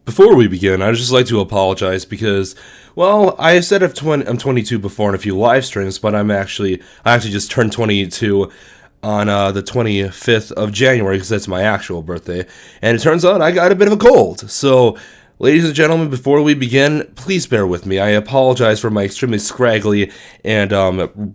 Before we begin, I'd just like to apologize because, well, I said I'm 22 before in a few live streams, but I actually just turned 22 on the 25th of January because that's my actual birthday, and it turns out I got a bit of a cold. So, ladies and gentlemen, before we begin, please bear with me. I apologize for my extremely scraggly and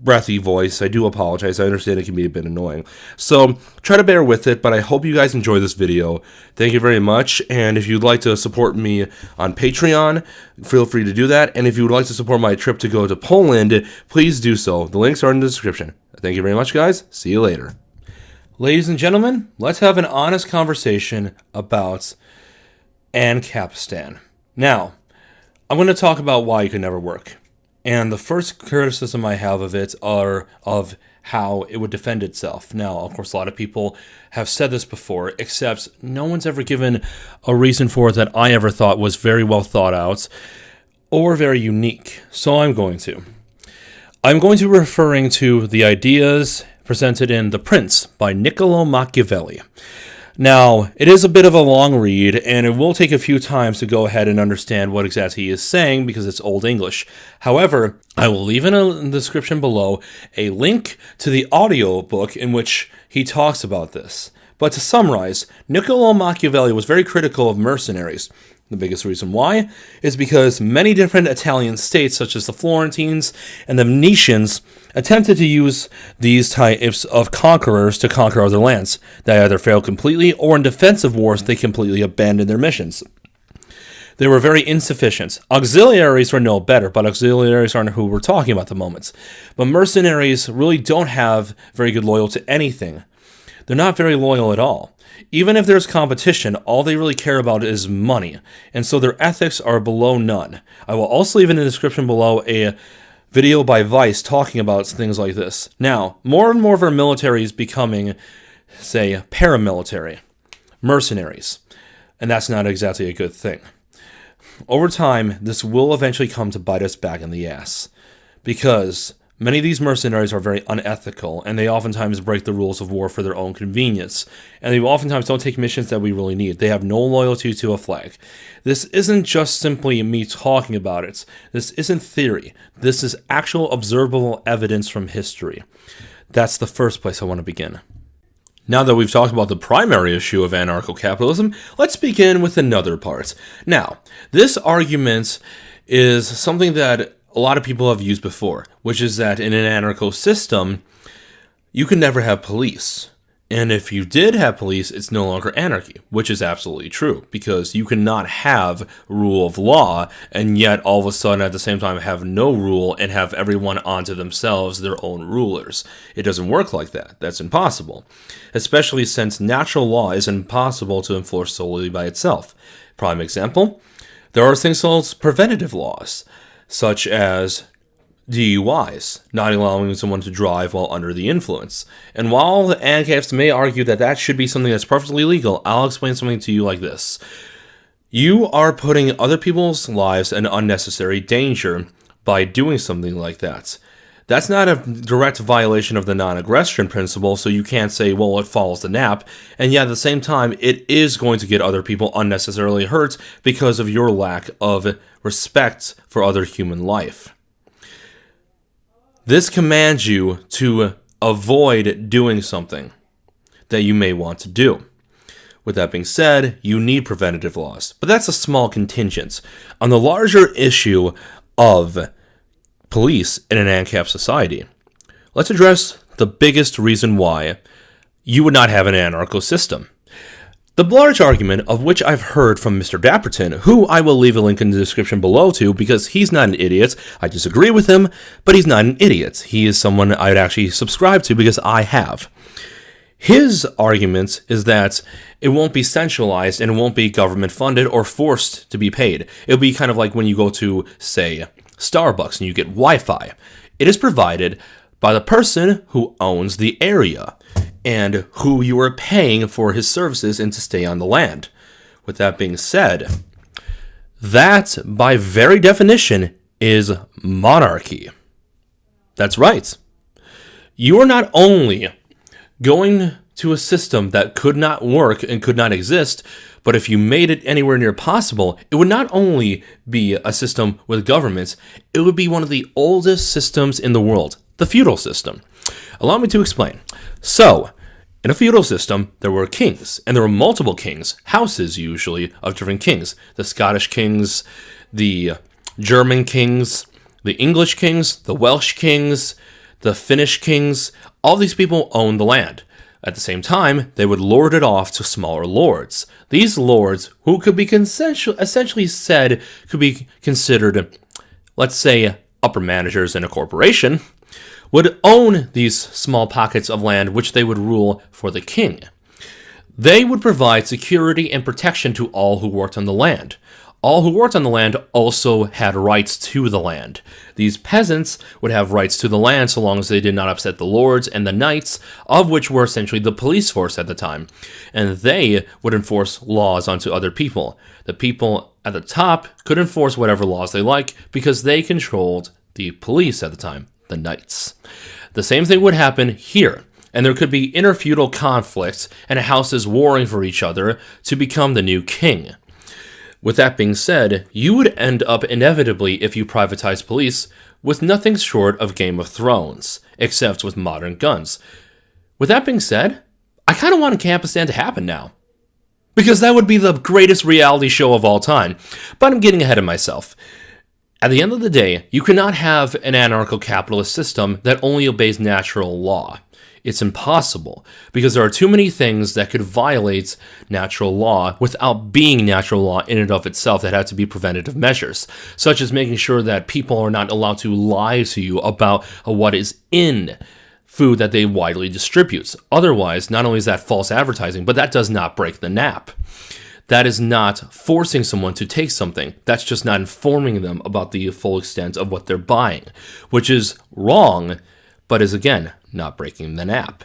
breathy voice. I do apologize. I understand it can be a bit annoying. So, try to bear with it, but I hope you guys enjoy this video. Thank you very much, and if you'd like to support me on Patreon, feel free to do that, and if you would like to support my trip to go to Poland, please do so. The links are in the description. Thank you very much, guys. See you later. Ladies and gentlemen, let's have an honest conversation about Ancapistan. Now, I'm going to talk about why it could never work. And the first criticism I have of it are of how it would defend itself. Now, of course, a lot of people have said this before, except no one's ever given a reason for it that I ever thought was very well thought out or very unique. So I'm going to be referring to the ideas presented in The Prince by Niccolo Machiavelli. Now, it is a bit of a long read, and it will take a few times to go ahead and understand what exactly he is saying because it's Old English. However, I will leave in the description below a link to the audio book in which he talks about this. But to summarize, Niccolo Machiavelli was very critical of mercenaries. The biggest reason why is because many different Italian states, such as the Florentines and the Venetians, attempted to use these types of conquerors to conquer other lands. They either failed completely, or in defensive wars, they completely abandoned their missions. They were very insufficient. Auxiliaries were no better, but auxiliaries aren't who we're talking about at the moment. But mercenaries really don't have very good loyalty to anything. They're not very loyal at all. Even if there's competition, all they really care about is money, and so their ethics are below none. I will also leave in the description below a video by Vice talking about things like this. Now, more and more of our military is becoming, say, paramilitary, mercenaries, and that's not exactly a good thing. Over time, this will eventually come to bite us back in the ass, because many of these mercenaries are very unethical, and they oftentimes break the rules of war for their own convenience, and they oftentimes don't take missions that we really need. They have no loyalty to a flag. This isn't just simply me talking about it. This isn't theory. This is actual observable evidence from history. That's the first place I want to begin. Now that we've talked about the primary issue of anarcho-capitalism, let's begin with another part. Now, this argument is something that a lot of people have used before, which is that in an anarcho system, you can never have police. And if you did have police, it's no longer anarchy, which is absolutely true, because you cannot have rule of law and yet all of a sudden at the same time have no rule and have everyone onto themselves their own rulers. It doesn't work like that. That's impossible, especially since natural law is impossible to enforce solely by itself. Prime example, there are things called preventative laws, such as DUIs, not allowing someone to drive while under the influence. And while the ANCAPs may argue that that should be something that's perfectly legal, I'll explain something to you like this. You are putting other people's lives in unnecessary danger by doing something like that. That's not a direct violation of the non-aggression principle, so you can't say, well, it follows the NAP, and yet at the same time, it is going to get other people unnecessarily hurt because of your lack of respect for other human life. This commands you to avoid doing something that you may want to do. With that being said, you need preventative laws, but that's a small contingent. On the larger issue of police in an ANCAP society, let's address the biggest reason why you would not have an anarcho system. The large argument of which I've heard from Mr. Dapperton, who I will leave a link in the description below to because he's not an idiot. I disagree with him, but he's not an idiot. He is someone I'd actually subscribe to because I have. His argument is that it won't be centralized and it won't be government funded or forced to be paid. It'll be kind of like when you go to, say, Starbucks and you get Wi-Fi. It is provided by the person who owns the area and who you are paying for his services and to stay on the land. With that being said, that, by very definition, is monarchy. That's right. You are not only going to a system that could not work and could not exist, But if you made it anywhere near possible, it would not only be a system with governments, it would be one of the oldest systems in the world, the feudal system. Allow me to explain. So, in a feudal system, there were kings, and there were multiple kings, houses usually, of different kings. The Scottish kings, the German kings, the English kings, the Welsh kings, the Finnish kings. All these people owned the land. At the same time, they would lord it off to smaller lords. These lords, who could be essentially said, could be considered, let's say, upper managers in a corporation, would own these small pockets of land which they would rule for the king. They would provide security and protection to all who worked on the land. All who worked on the land also had rights to the land. These peasants would have rights to the land so long as they did not upset the lords and the knights, of which were essentially the police force at the time. And they would enforce laws onto other people. The people at the top could enforce whatever laws they like because they controlled the police at the time, the knights. The same thing would happen here. And there could be interfeudal conflicts and houses warring for each other to become the new king. With that being said, you would end up inevitably, if you privatize police, with nothing short of Game of Thrones, except with modern guns. With that being said, I kind of want Ancapistan to happen now. Because that would be the greatest reality show of all time. But I'm getting ahead of myself. At the end of the day, you cannot have an anarcho-capitalist system that only obeys natural law. It's impossible, because there are too many things that could violate natural law without being natural law in and of itself that have to be preventative measures, such as making sure that people are not allowed to lie to you about what is in food that they widely distribute. Otherwise, not only is that false advertising, but that does not break the nap. That is not forcing someone to take something. That's just not informing them about the full extent of what they're buying, which is wrong, but is, again, not breaking the nap.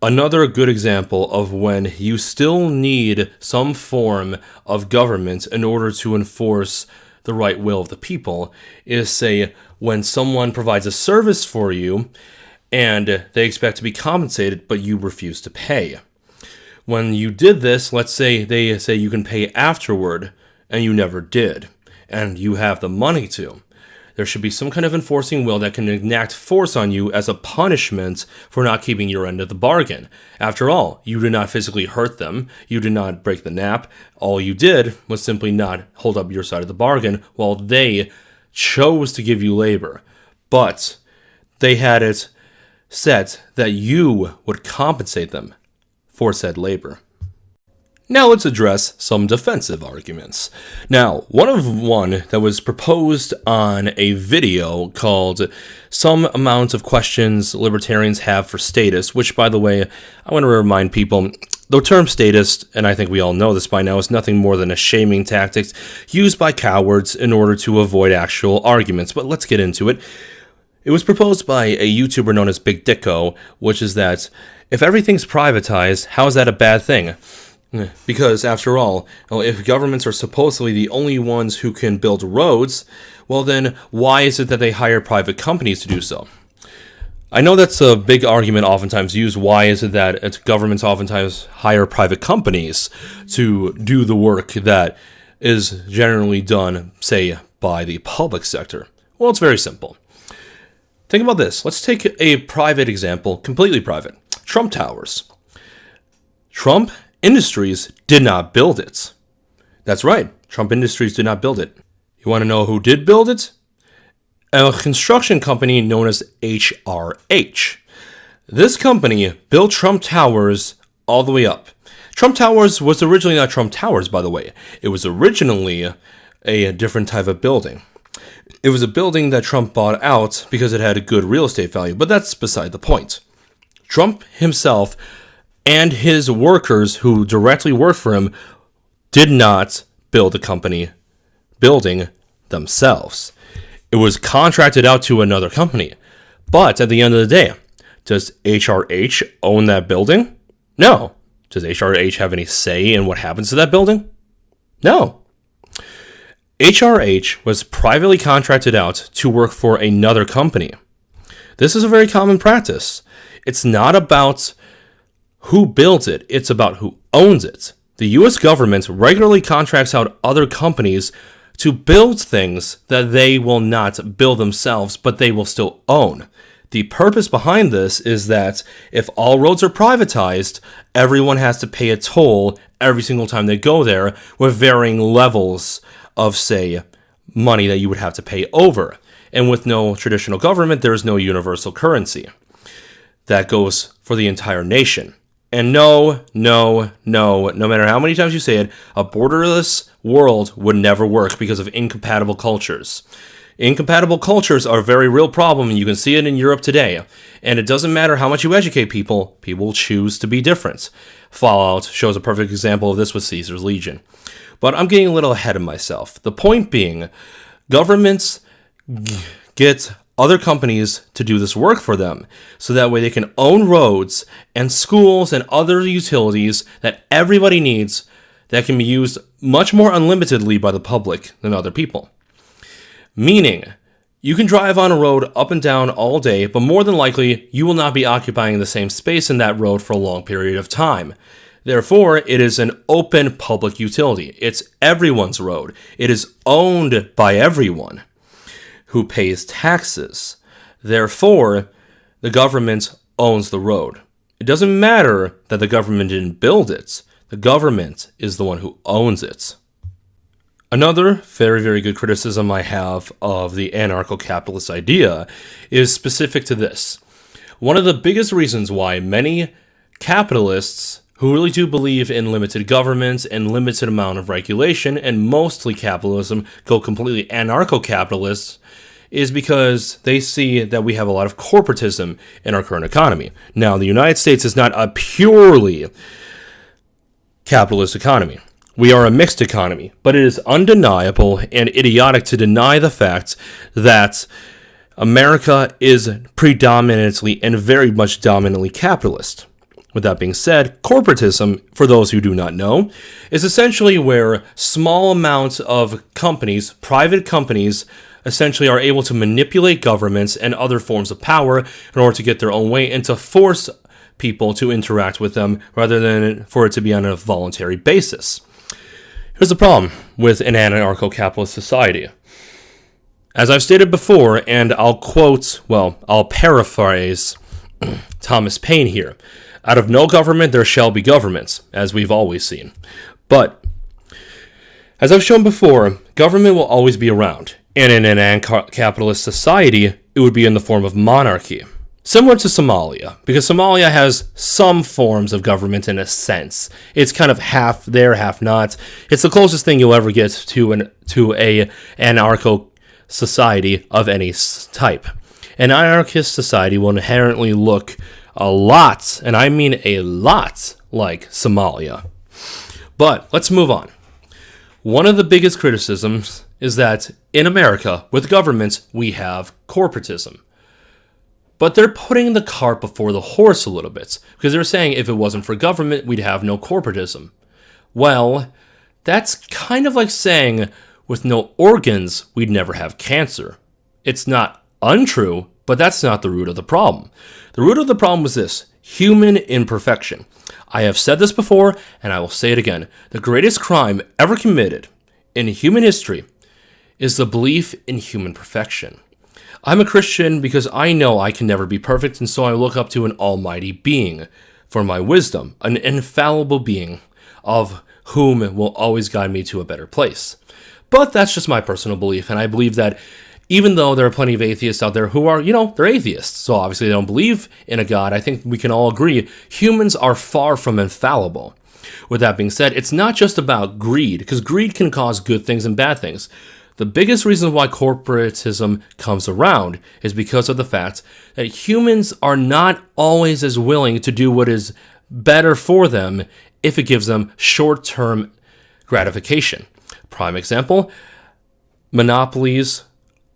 Another good example of when you still need some form of government in order to enforce the right will of the people is, say, when someone provides a service for you and they expect to be compensated, but you refuse to pay. When you did this, let's say they say you can pay afterward, and you never did, and you have the money to. There should be some kind of enforcing will that can enact force on you as a punishment for not keeping your end of the bargain. After all, you did not physically hurt them, you did not break the nap, all you did was simply not hold up your side of the bargain while they chose to give you labor. But they had it set that you would compensate them for said labor. Now let's address some defensive arguments. Now, one that was proposed on a video called Some Amount of Questions Libertarians Have for Status, which, by the way, I want to remind people, the term status, and I think we all know this by now, is nothing more than a shaming tactic used by cowards in order to avoid actual arguments. But let's get into it. It was proposed by a YouTuber known as Big Dicko, which is that if everything's privatized, how is that a bad thing? Because, after all, if governments are supposedly the only ones who can build roads, well then, why is it that they hire private companies to do so? I know that's a big argument oftentimes used. Why is it that governments oftentimes hire private companies to do the work that is generally done, say, by the public sector? Well, it's very simple. Think about this. Let's take a private example, completely private. Trump Towers. Trump Industries did not build it. That's right, Trump Industries did not build it. You want to know who did build it? A construction company known as HRH. This company built Trump Towers all the way up. Trump Towers was originally not Trump Towers, by the way. It was originally a different type of building. It was a building that Trump bought out because it had a good real estate value, but that's beside the point. Trump himself and his workers who directly worked for him did not build the company building themselves. It was contracted out to another company. But at the end of the day, does HRH own that building? No. Does HRH have any say in what happens to that building? No. HRH was privately contracted out to work for another company. This is a very common practice. It's not about who builds it, it's about who owns it. The US government regularly contracts out other companies to build things that they will not build themselves, but they will still own. The purpose behind this is that if all roads are privatized, everyone has to pay a toll every single time they go there, with varying levels of, say, money that you would have to pay over. And with no traditional government, there is no universal currency that goes for the entire nation. And no matter how many times you say it, a borderless world would never work because of incompatible cultures. Incompatible cultures are a very real problem, and you can see it in Europe today. And it doesn't matter how much you educate people, people choose to be different. Fallout shows a perfect example of this with Caesar's Legion. But I'm getting a little ahead of myself. The point being, governments get other companies to do this work for them, so that way they can own roads and schools and other utilities that everybody needs that can be used much more unlimitedly by the public than other people. Meaning, you can drive on a road up and down all day, but more than likely, you will not be occupying the same space in that road for a long period of time. Therefore, it is an open public utility. It's everyone's road. It is owned by everyone who pays taxes. Therefore, the government owns the road. It doesn't matter that the government didn't build it. The government is the one who owns it. Another very, very good criticism I have of the anarcho-capitalist idea is specific to this. One of the biggest reasons why many capitalists who really do believe in limited government and limited amount of regulation, and mostly capitalism, go completely anarcho-capitalist, is because they see that we have a lot of corporatism in our current economy. Now, the United States is not a purely capitalist economy. We are a mixed economy, but it is undeniable and idiotic to deny the fact that America is predominantly and very much dominantly capitalist. With that being said, corporatism, for those who do not know, is essentially where small amounts of companies, private companies, essentially are able to manipulate governments and other forms of power in order to get their own way and to force people to interact with them rather than for it to be on a voluntary basis. Here's the problem with an anarcho-capitalist society. As I've stated before, and I'll paraphrase Thomas Paine here. Out of no government there shall be governments, as we've always seen. But, as I've shown before, government will always be around. And in an anarcho-capitalist society, it would be in the form of monarchy. Similar to Somalia, because Somalia has some forms of government in a sense. It's kind of half there, half not. It's the closest thing you'll ever get to a anarcho society of any type. An anarchist society will inherently look a lot, and I mean a lot, like Somalia. But let's move on. One of the biggest criticisms is that in America, with governments, we have corporatism. But they're putting the cart before the horse a little bit, because they're saying if it wasn't for government, we'd have no corporatism. Well, that's kind of like saying with no organs, we'd never have cancer. It's not untrue, but that's not the root of the problem. The root of the problem was this: human imperfection. I have said this before, and I will say it again. The greatest crime ever committed in human history is the belief in human perfection. I'm a Christian because I know I can never be perfect, and so I look up to an almighty being for my wisdom, an infallible being of whom will always guide me to a better place. But that's just my personal belief, and I believe that even though there are plenty of atheists out there who are, they're atheists, so obviously they don't believe in a God, I think we can all agree humans are far from infallible. With that being said, it's not just about greed, because greed can cause good things and bad things. The biggest reason why corporatism comes around is because of the fact that humans are not always as willing to do what is better for them if it gives them short-term gratification. Prime example, monopolies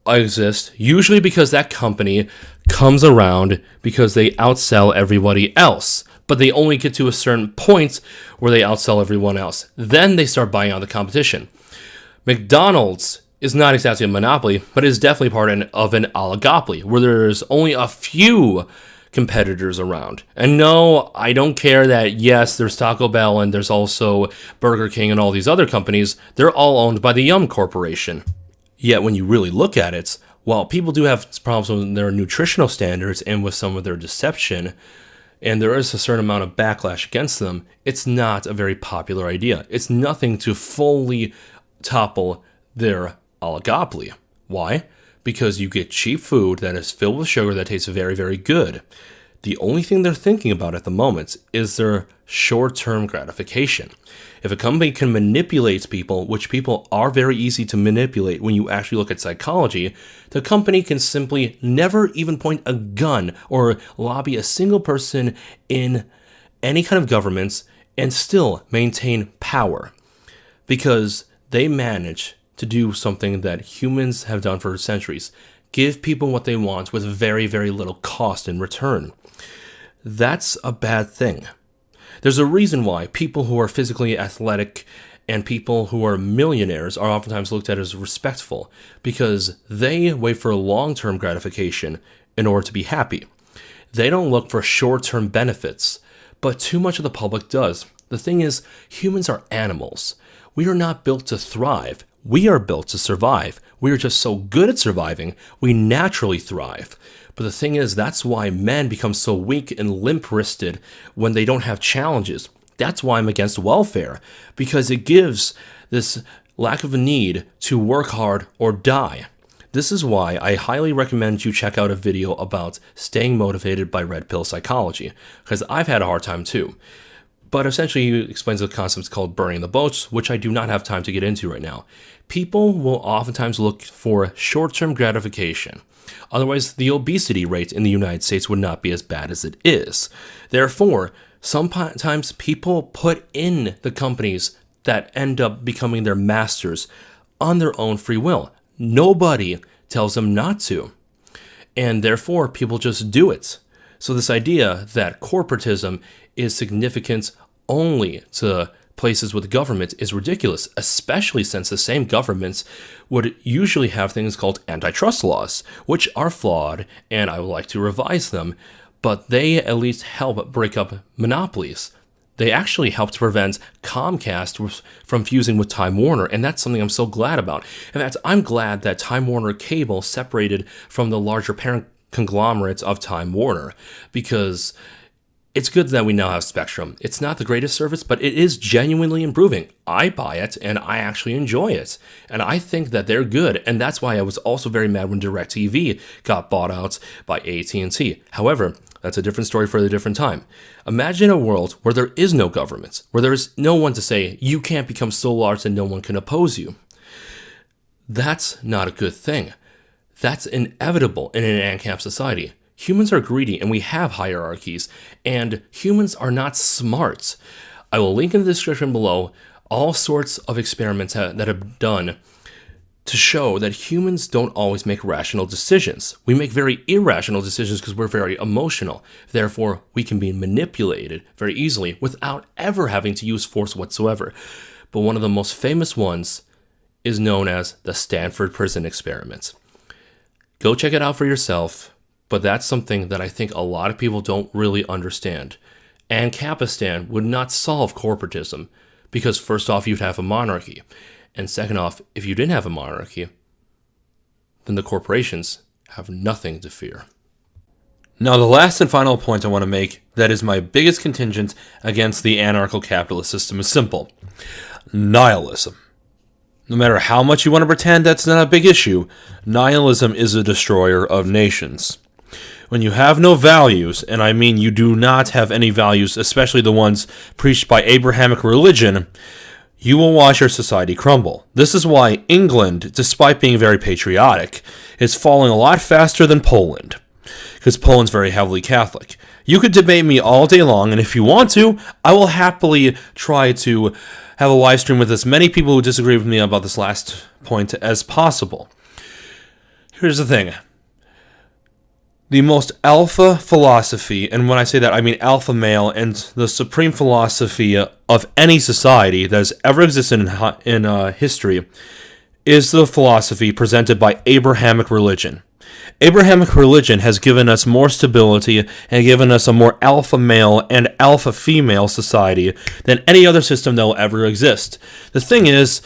exist usually because that company comes around because they outsell everybody else, but they only get to a certain point where they outsell everyone else. Then they start buying out the competition. McDonald's is not exactly a monopoly, but is definitely part of an oligopoly, where there's only a few competitors around. And no, I don't care that, yes, there's Taco Bell and there's also Burger King and all these other companies. They're all owned by the Yum Corporation. Yet when you really look at it, while people do have problems with their nutritional standards and with some of their deception, and there is a certain amount of backlash against them, it's not a very popular idea. It's nothing to fully topple their oligopoly. Why? Because you get cheap food that is filled with sugar that tastes very, very good. The only thing they're thinking about at the moment is their short-term gratification. If a company can manipulate people, which people are very easy to manipulate when you actually look at psychology, the company can simply never even point a gun or lobby a single person in any kind of governments and still maintain power. Because they manage to do something that humans have done for centuries. Give people what they want with very, very little cost in return. That's a bad thing. There's a reason why people who are physically athletic and people who are millionaires are oftentimes looked at as respectful, because they wait for long-term gratification in order to be happy. They don't look for short-term benefits, but too much of the public does. The thing is, humans are animals. We are not built to thrive. We are built to survive. We are just so good at surviving, we naturally thrive. But the thing is, that's why men become so weak and limp-wristed when they don't have challenges. That's why I'm against welfare, because it gives this lack of a need to work hard or die. This is why I highly recommend you check out a video about staying motivated by red pill psychology, because I've had a hard time too. But essentially, he explains the concepts called burning the boats, which I do not have time to get into right now. People will oftentimes look for short-term gratification. Otherwise, the obesity rate in the United States would not be as bad as it is. Therefore, sometimes people put in the companies that end up becoming their masters on their own free will. Nobody tells them not to. And therefore, people just do it. So this idea that corporatism is significant only to places with government is ridiculous, especially since the same governments would usually have things called antitrust laws, which are flawed, and I would like to revise them, but they at least help break up monopolies. They actually help to prevent Comcast from fusing with Time Warner, and that's something I'm so glad about. In fact, I'm glad that Time Warner Cable separated from the larger parent conglomerates of Time Warner, because it's good that we now have Spectrum. It's not the greatest service, but it is genuinely improving. I buy it, and I actually enjoy it. And I think that they're good, and that's why I was also very mad when DirecTV got bought out by AT&T. However, that's a different story for a different time. Imagine a world where there is no government, where there is no one to say, you can't become so large that no one can oppose you. That's not a good thing. That's inevitable in an ANCAP society. Humans are greedy, and we have hierarchies, and humans are not smart. I will link in the description below all sorts of experiments that have done to show that humans don't always make rational decisions. We make very irrational decisions because we're very emotional. Therefore, we can be manipulated very easily without ever having to use force whatsoever. But one of the most famous ones is known as the Stanford Prison Experiment. Go check it out for yourself. But that's something that I think a lot of people don't really understand. Ancapistan would not solve corporatism because first off, you'd have a monarchy. And second off, if you didn't have a monarchy, then the corporations have nothing to fear. Now, the last and final point I want to make that is my biggest contingent against the anarcho-capitalist system is simple. Nihilism. No matter how much you want to pretend that's not a big issue, nihilism is a destroyer of nations. When you have no values, and I mean you do not have any values, especially the ones preached by Abrahamic religion, you will watch your society crumble. This is why England, despite being very patriotic, is falling a lot faster than Poland, because Poland's very heavily Catholic. You could debate me all day long, and if you want to, I will happily try to have a live stream with as many people who disagree with me about this last point as possible. Here's the thing. The most alpha philosophy, and when I say that, I mean alpha male, and the supreme philosophy of any society that has ever existed in history, is the philosophy presented by Abrahamic religion. Abrahamic religion has given us more stability and given us a more alpha male and alpha female society than any other system that will ever exist. The thing is,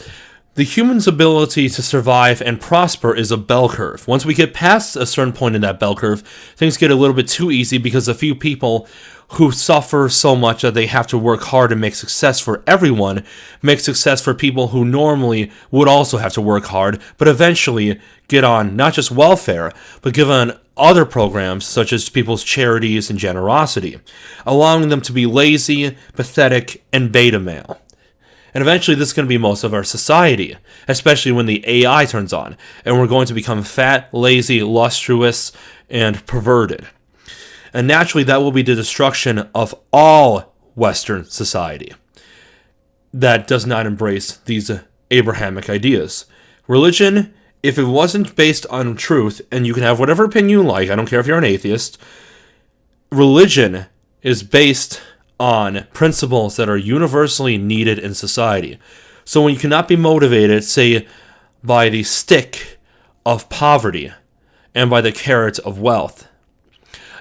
the human's ability to survive and prosper is a bell curve. Once we get past a certain point in that bell curve, things get a little bit too easy because a few people who suffer so much that they have to work hard and make success for everyone, make success for people who normally would also have to work hard, but eventually get on not just welfare, but get on other programs such as people's charities and generosity, allowing them to be lazy, pathetic, and beta male. And eventually this is going to be most of our society, especially when the AI turns on, and we're going to become fat, lazy, lustrous, and perverted. And naturally, that will be the destruction of all Western society that does not embrace these Abrahamic ideas. Religion, if it wasn't based on truth, and you can have whatever opinion you like, I don't care if you're an atheist, religion is based on principles that are universally needed in society. So when you cannot be motivated, say, by the stick of poverty and by the carrot of wealth,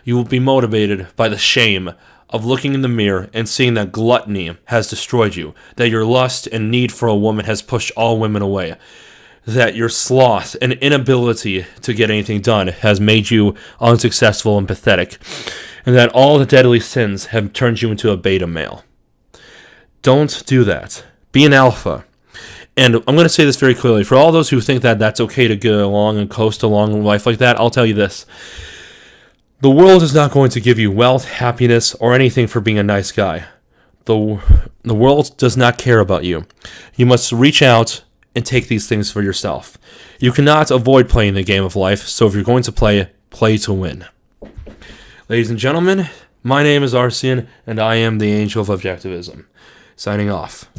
you will be motivated by the shame of looking in the mirror and seeing that gluttony has destroyed you, that your lust and need for a woman has pushed all women away, that your sloth and inability to get anything done has made you unsuccessful and pathetic, and that all the deadly sins have turned you into a beta male. Don't do that. Be an alpha. And I'm going to say this very clearly. For all those who think that that's okay to go along and coast along in life like that, I'll tell you this. The world is not going to give you wealth, happiness, or anything for being a nice guy. The world does not care about you. You must reach out and take these things for yourself. You cannot avoid playing the game of life, so if you're going to play, play to win. Ladies and gentlemen, my name is Arcion, and I am the Angel of Objectivism. Signing off.